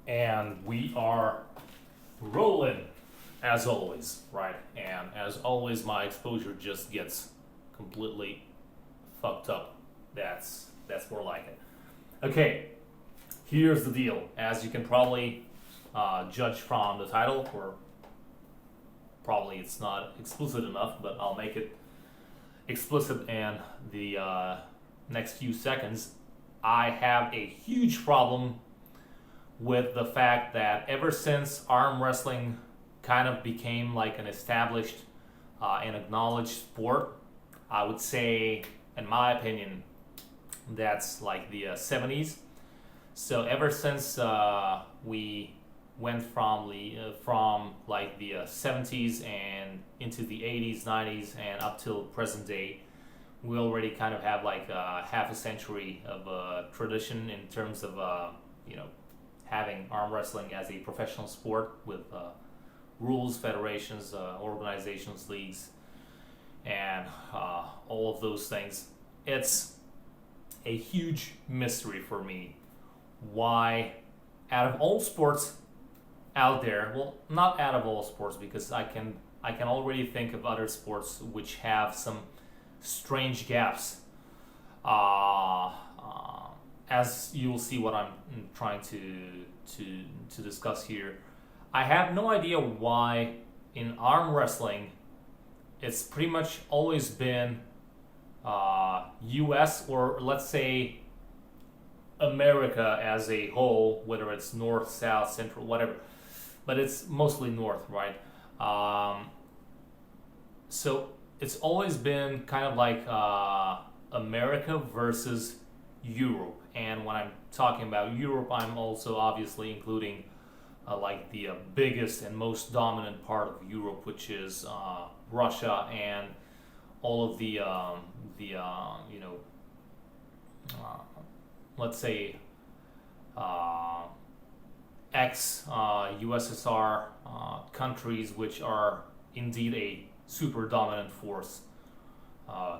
And we are rolling as always, right? And as always, my exposure just gets completely fucked up. That's more like it. Okay, here's the deal. As you can probably judge from the title, or probably it's not explicit enough, but I'll make it explicit in the next few seconds. I have a huge problem with the fact that ever since arm wrestling kind of became like an established and acknowledged sport, I would say, in my opinion, that's like the 70s. So ever since we went from like the 70s and into the 80s, 90s, and up till present day, we already kind of have like half a century of tradition in terms of you know having arm wrestling as a professional sport with rules, federations, organizations, leagues, and all of those things. It's a huge mystery for me why, out of all sports out there, well, not out of all sports because I can already think of other sports which have some strange gaps. As you will see, what I'm trying to discuss here, I have no idea why in arm wrestling it's pretty much always been U.S. or let's say America as a whole, whether it's north, south, central, whatever, but it's mostly north, right? So it's always been kind of like America versus Europe. And when I'm talking about Europe, I'm also obviously including like the biggest and most dominant part of Europe, which is Russia and all of the let's say ex USSR countries, which are indeed a super dominant force.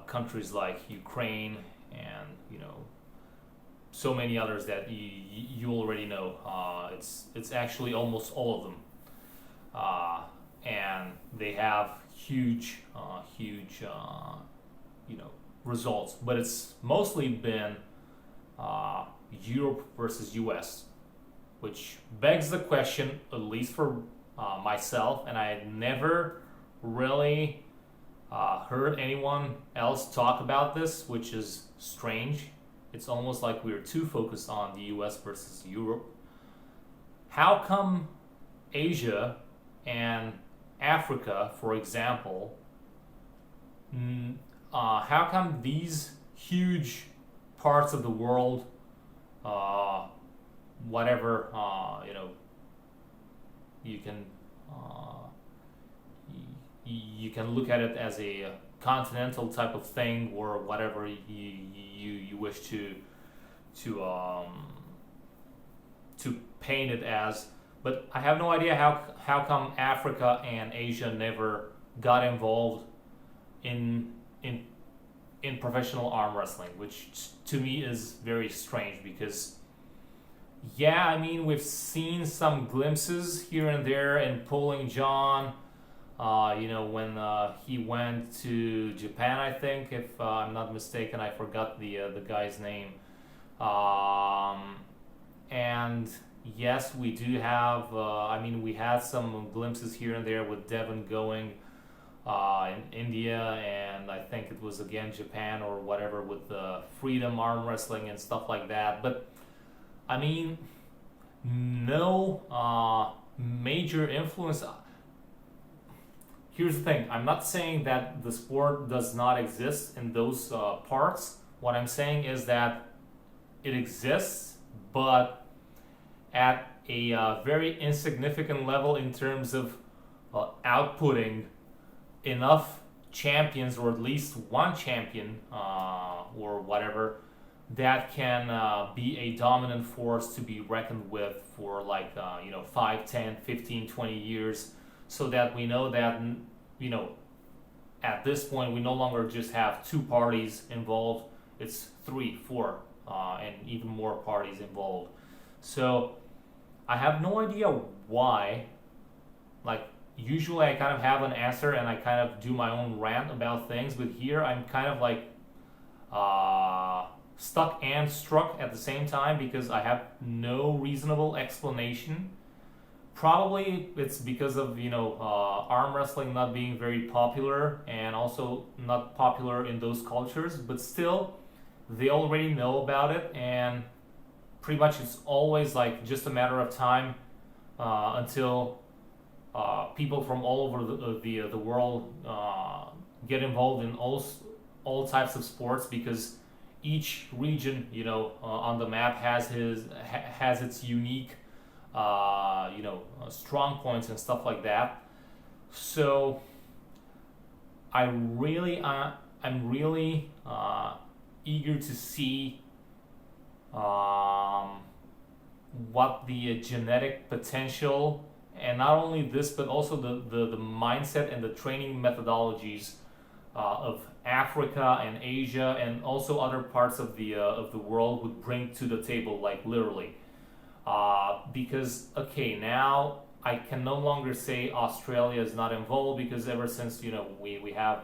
Countries like Ukraine and so many others that you already know. It's actually almost all of them, and they have huge results. But it's mostly been Europe versus U.S., which begs the question, at least for myself, and I had never really heard anyone else talk about this, which is strange. It's almost like we're too focused on the US versus Europe. How come Asia and Africa, for example, how come these huge parts of the world, whatever, you can you can look at it as a continental type of thing or whatever you wish to paint it as, but I have no idea how come Africa and Asia never got involved in in professional arm wrestling, which to me is very strange because yeah, I mean we've seen some glimpses here and there in Pulling John. When he went to Japan, I think, if I'm not mistaken, I forgot the guy's name. And yes, we do have. We had some glimpses here and there with Devon going in India, and I think it was again Japan or whatever with the freedom arm wrestling and stuff like that. But I mean, no major influence. Here's the thing, I'm not saying that the sport does not exist in those parts. What I'm saying is that it exists, but at a very insignificant level in terms of outputting enough champions, or at least one champion or whatever, that can be a dominant force to be reckoned with for like 5, 10, 15, 20 years, so that we know that at this point we no longer just have two parties involved, it's 3, 4 and even more parties involved. So I have no idea why. Like, usually I kind of have an answer and I kind of do my own rant about things, but here I'm kind of like uh, stuck and struck at the same time because I have no reasonable explanation. Probably it's because of arm wrestling not being very popular and also not popular in those cultures, but still they already know about it, and pretty much it's always like just a matter of time until people from all over the world get involved in all types of sports, because each region on the map has its unique strong points and stuff like that. So I'm really eager to see um, what the genetic potential, and not only this but also the mindset and the training methodologies of Africa and Asia and also other parts of the world would bring to the table, like literally. Because okay, now I can no longer say Australia is not involved, because ever since we have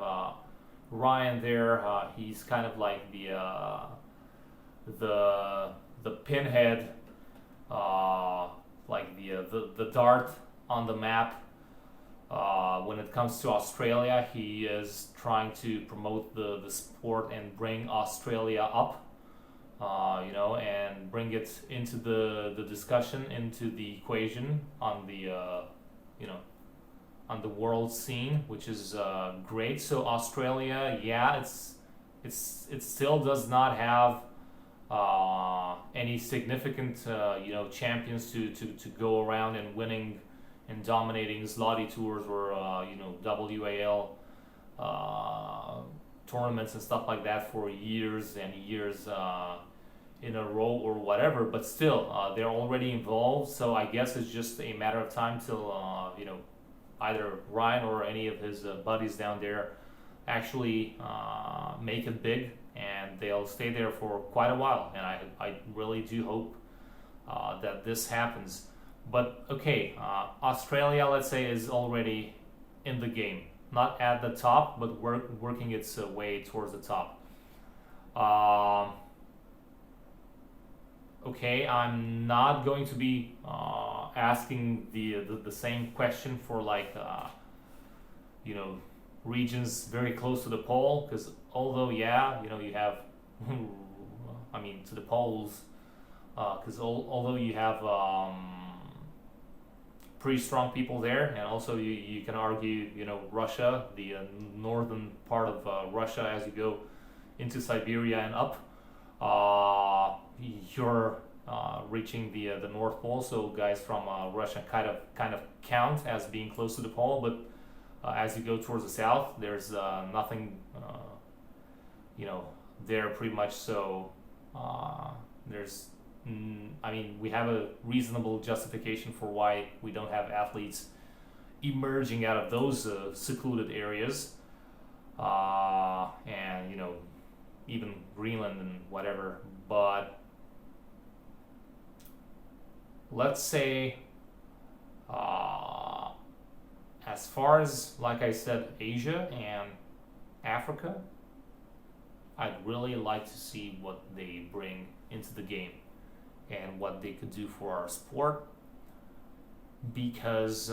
Ryan there, he's kind of like the pinhead, like the dart on the map. When it comes to Australia, he is trying to promote the sport and bring Australia up, and bring it into the discussion, into the equation on the world scene, which is great. So Australia, yeah, it still does not have any significant champions to go around and winning and dominating Zloty tours or WAL tournaments and stuff like that for years and years in a row or whatever. But still, they're already involved. So I guess it's just a matter of time till either Ryan or any of his buddies down there actually make it big, and they'll stay there for quite a while. And I really do hope that this happens. But okay, Australia, let's say, is already in the game. Not at the top, but working its way towards the top. Okay, I'm not going to be asking the same question for like regions very close to the pole, because although yeah, you have I mean to the poles, because although you have pretty strong people there, and also you can argue Russia, the northern part of Russia, as you go into Siberia and up, you're reaching the North Pole. So guys from Russia kind of count as being close to the pole, but as you go towards the south, there's nothing there pretty much. So there's I mean, we have a reasonable justification for why we don't have athletes emerging out of those secluded areas, and even Greenland and whatever. But let's say, as far as, like I said, Asia and Africa, I'd really like to see what they bring into the game and what they could do for our sport, because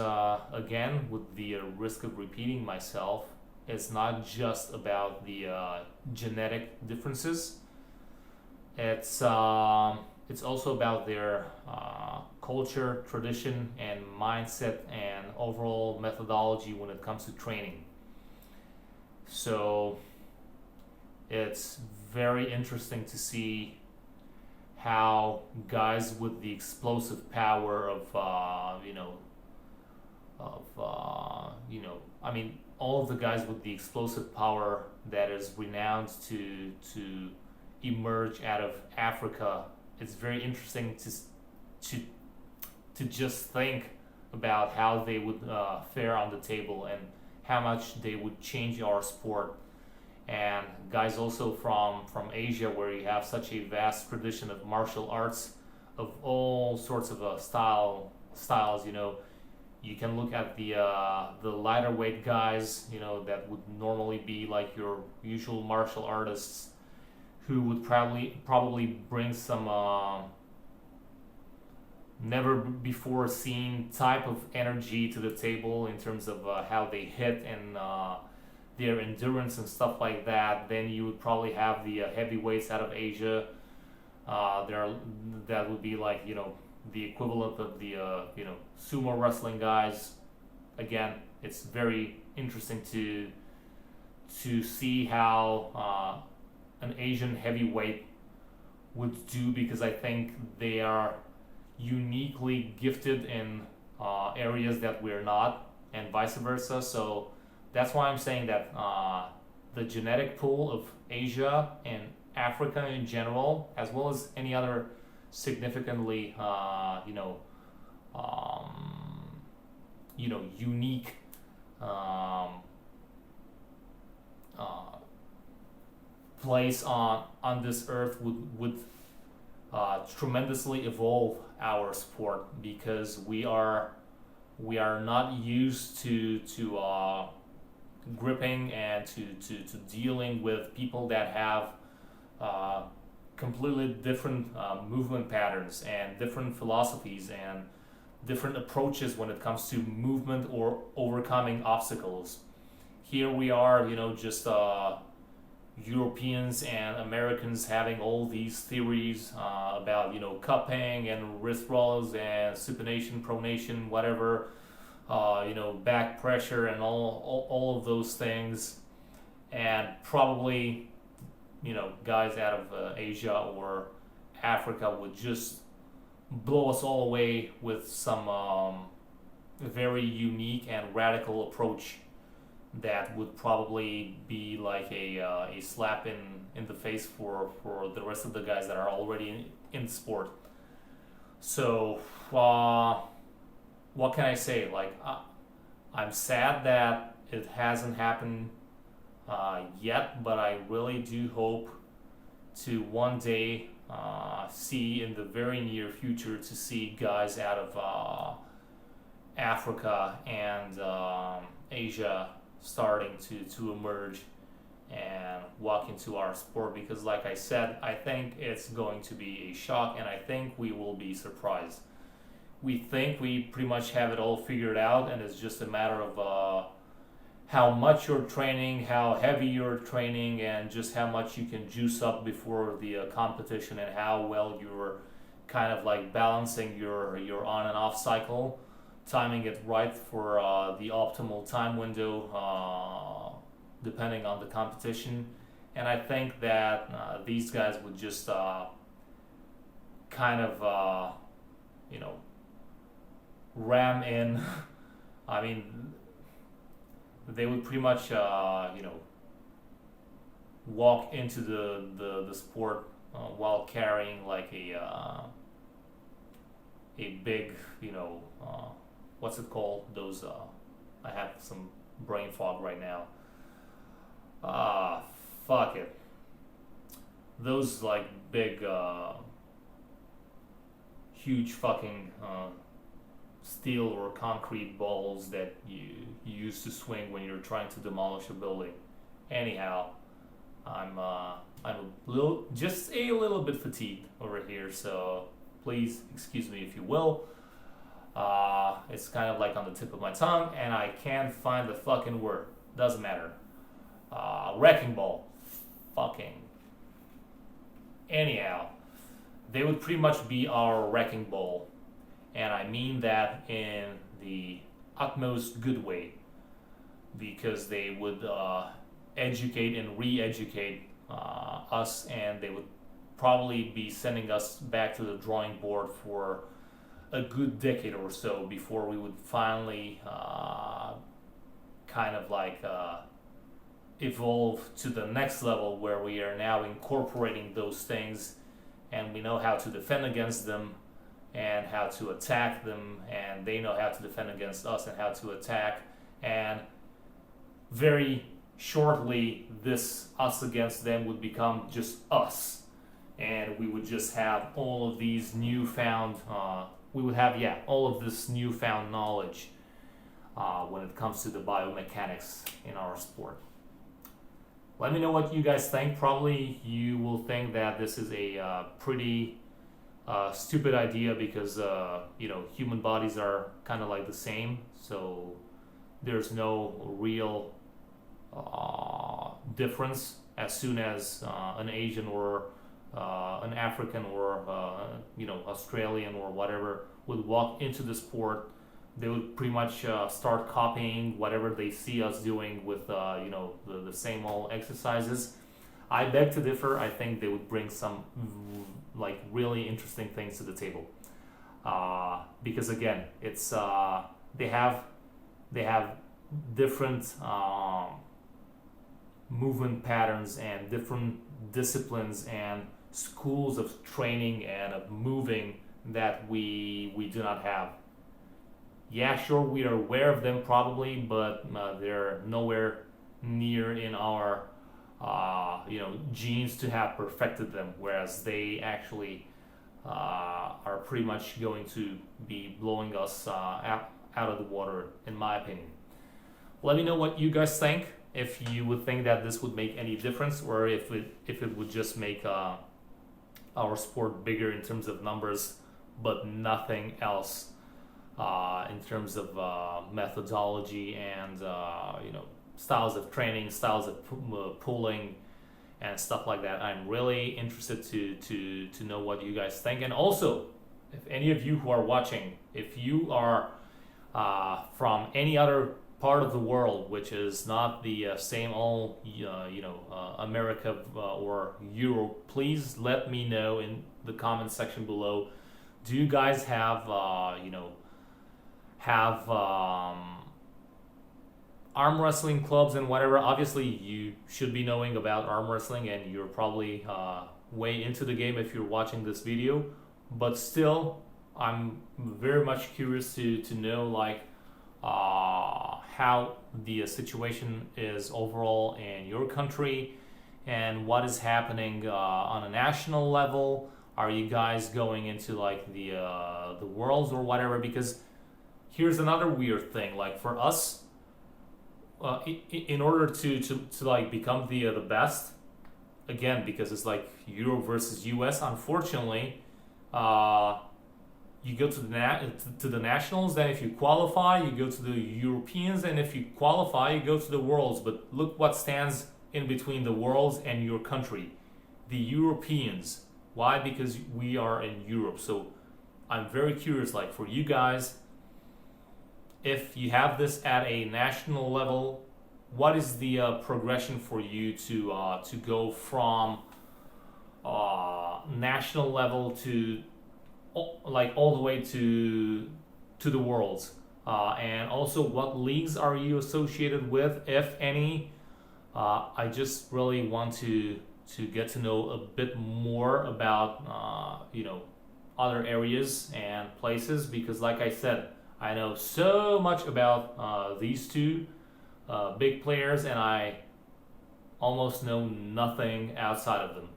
again, with the risk of repeating myself, it's not just about the genetic differences. It's also about their culture, tradition, and mindset, and overall methodology when it comes to training. So it's very interesting to see how guys with the explosive power of I mean, all of the guys with the explosive power that is renowned to emerge out of Africa. It's very interesting to just think about how they would fare on the table and how much they would change our sport. And guys also from Asia, where you have such a vast tradition of martial arts, of all sorts of styles. You can look at the lighter weight guys, that would normally be like your usual martial artists, who would probably bring some never before seen type of energy to the table in terms of how they hit and their endurance and stuff like that. Then you would probably have the heavyweights out of Asia. That would be like the equivalent of the sumo wrestling guys. Again, it's very interesting to see how an Asian heavyweight would do, because I think they are uniquely gifted in areas that we're not, and vice versa. So that's why I'm saying that the genetic pool of Asia and Africa in general, as well as any other significantly, unique place on this earth would tremendously evolve our sport, because we are not used to gripping and to dealing with people that have completely different movement patterns and different philosophies and different approaches when it comes to movement or overcoming obstacles. Here we are, just Europeans and Americans having all these theories about cupping and wrist rolls and supination, pronation, whatever, back pressure and all of those things, and probably guys out of Asia or Africa would just blow us all away with some very unique and radical approach that would probably be like a slap in the face for the rest of the guys that are already in sport. So what can I say? Like, I'm sad that it hasn't happened yet, but I really do hope to one day see in the very near future to see guys out of Africa and Asia starting to emerge and walk into our sport, because like I said, I think it's going to be a shock, and I think we will be surprised. We think we pretty much have it all figured out, and it's just a matter of how much you're training, how heavy you're training, and just how much you can juice up before the competition, and how well you're kind of like balancing your on and off cycle, timing it right for the optimal time window, depending on the competition. And I think that these guys would just kind of, ram in. I mean, they would pretty much, walk into the sport while carrying like a big, what's it called? Those, I have some brain fog right now. Fuck it. Those like big, huge fucking steel or concrete balls that you use to swing when you're trying to demolish a building. Anyhow, I'm just a little bit fatigued over here, so please excuse me if you will. It's kind of like on the tip of my tongue, and I can't find the fucking word. Doesn't matter. Wrecking ball. Fucking. Anyhow, they would pretty much be our wrecking ball. And I mean that in the utmost good way, because they would educate and re-educate us, and they would probably be sending us back to the drawing board for a good decade or so before we would finally kind of like evolve to the next level, where we are now incorporating those things and we know how to defend against them and how to attack them, and they know how to defend against us and how to attack. And very shortly, this us against them would become just us, and we would just have all of these newfound, we would have, yeah, all of this newfound knowledge when it comes to the biomechanics in our sport. Let me know what you guys think. Probably you will think that this is a pretty stupid idea because human bodies are kind of like the same, so there's no real difference as soon as an Asian or an African or Australian or whatever would walk into the sport. They would pretty much start copying whatever they see us doing with the same old exercises. I beg to differ. I think they would bring some like really interesting things to the table because again, it's they have different movement patterns and different disciplines and schools of training and of moving that we do not have. Yeah, sure, we are aware of them probably, but they're nowhere near in our genes to have perfected them, whereas they actually are pretty much going to be blowing us out of the water, in my opinion. Let me know what you guys think, if you would think that this would make any difference, or if it would just make our sport bigger in terms of numbers, but nothing else in terms of methodology and styles of training, styles of pulling, and stuff like that. I'm really interested to know what you guys think. And also, if any of you who are watching, if you are from any other part of the world which is not the same old America or Europe, please let me know in the comment section below. Do you guys have arm wrestling clubs and whatever? Obviously you should be knowing about arm wrestling, and you're probably way into the game if you're watching this video, but still I'm very much curious to know like how the situation is overall in your country and what is happening on a national level. Are you guys going into like the worlds or whatever? Because here's another weird thing, like for us, in order to like become the best, again, because it's like Europe versus US, unfortunately, you go to the nationals, then if you qualify, you go to the Europeans, and if you qualify, you go to the worlds. But look what stands in between the worlds and your country: the Europeans. Why? Because we are in Europe. So I'm very curious, like for you guys, if you have this at a national level, what is the progression for you to go from national level to like all the way to the worlds, and also what leagues are you associated with, if any? I just really want to get to know a bit more about other areas and places, because like I said, I know so much about these two big players, and I almost know nothing outside of them.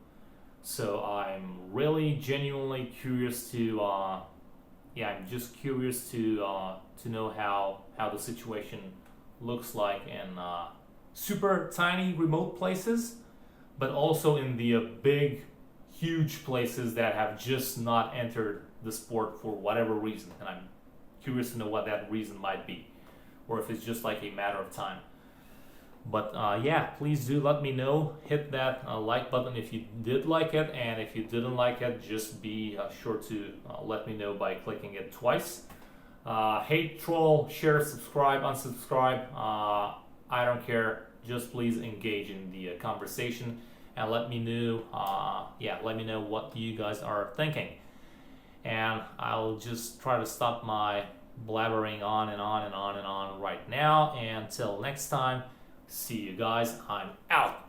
So I'm really genuinely curious to I'm just curious to know how the situation looks like in super tiny remote places, but also in the big huge places that have just not entered the sport for whatever reason, and I'm curious to know what that reason might be, or if it's just like a matter of time. But please do let me know. Hit that like button if you did like it, and if you didn't like it, just be sure to let me know by clicking it twice. Hate, troll, share, subscribe, unsubscribe, I don't care. Just please engage in the conversation and let me know what you guys are thinking. And I'll just try to stop my blabbering on and on and on and on right now. And until next time, see you guys. I'm out.